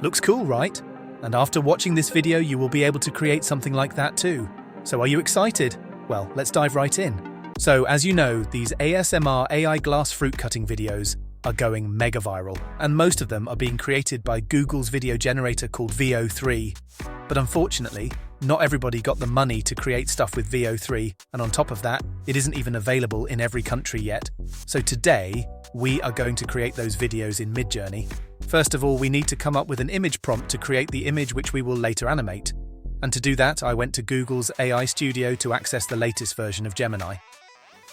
Looks cool, right? And after watching this video, you will be able to create something like that too. So are you excited? Well, let's dive right in. So as you know, these ASMR AI glass fruit cutting videos are going mega viral, and most of them are being created by Google's video generator called VO3. But unfortunately, not everybody got the money to create stuff with VO3, and on top of that, it isn't even available in every country yet. So today, we are going to create those videos in Midjourney. First of all, we need to come up with an image prompt to create the image which we will later animate. And to do that, I went to Google's AI Studio to access the latest version of Gemini.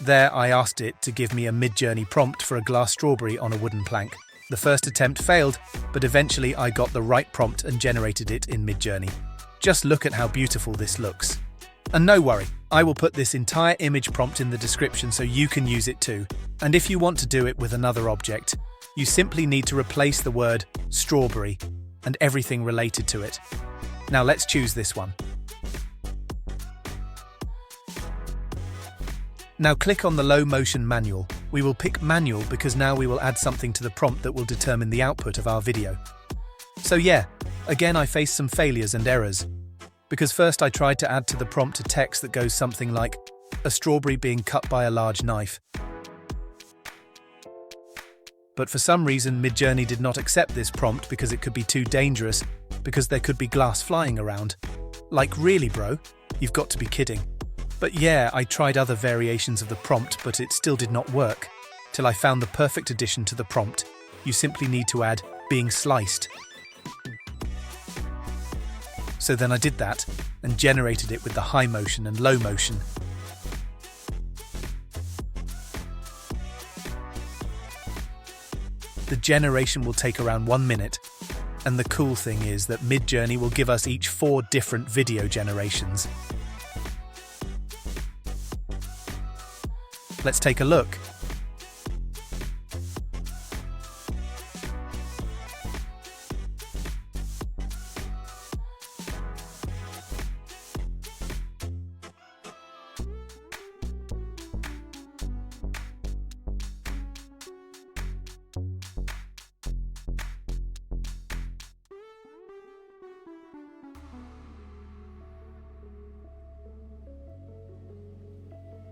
There, I asked it to give me a Midjourney prompt for a glass strawberry on a wooden plank. The first attempt failed, but eventually I got the right prompt and generated it in Midjourney. Just look at how beautiful this looks. And no worry, I will put this entire image prompt in the description so you can use it too. And if you want to do it with another object, you simply need to replace the word strawberry and everything related to it. Now let's choose this one. Now click on the low motion manual. We will pick manual because now we will add something to the prompt that will determine the output of our video. So yeah, again I faced some failures and errors. Because first I tried to add to the prompt a text that goes something like, a strawberry being cut by a large knife. But for some reason Midjourney did not accept this prompt because it could be too dangerous, because there could be glass flying around. Like really bro? You've got to be kidding. But yeah, I tried other variations of the prompt, but it still did not work. Till I found the perfect addition to the prompt. You simply need to add being sliced. So then I did that and generated it with the high motion and low motion. The generation will take around 1 minute. And the cool thing is that Midjourney will give us each 4 different video generations. Let's take a look.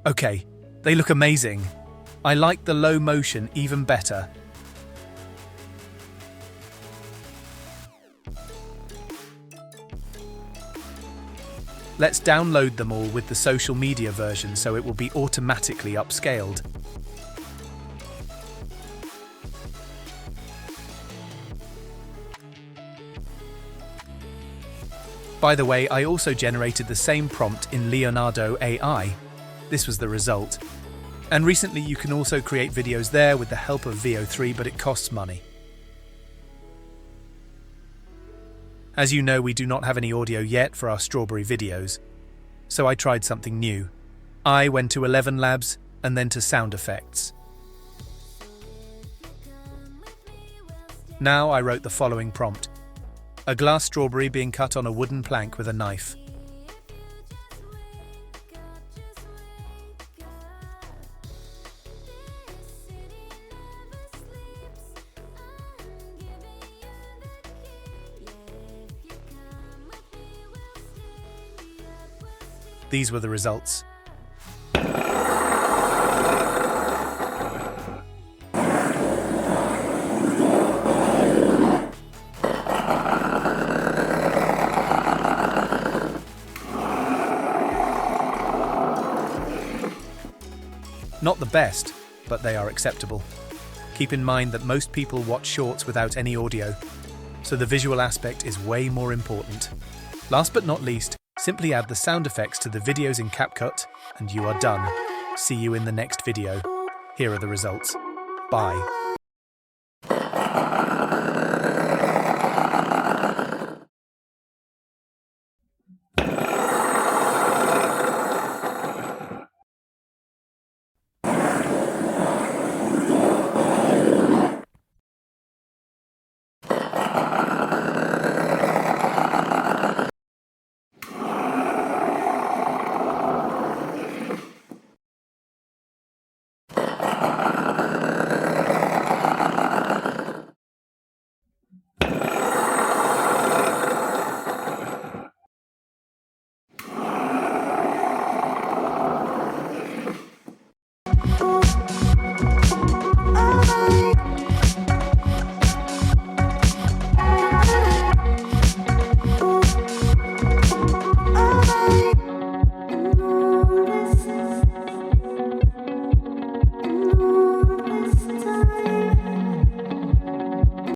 Okay, they look amazing. I like the low motion even better. Let's download them all with the social media version so it will be automatically upscaled. By the way, I also generated the same prompt in Leonardo AI. This was the result. And recently you can also create videos there with the help of VO3, but it costs money. As you know, we do not have any audio yet for our strawberry videos. So I tried something new. I went to 11 Labs and then to sound effects. Now I wrote the following prompt. A glass strawberry being cut on a wooden plank with a knife. These were the results. Not the best, but they are acceptable. Keep in mind that most people watch shorts without any audio, so the visual aspect is way more important. Last but not least, simply add the sound effects to the videos in CapCut, and you are done. See you in the next video. Here are the results. Bye.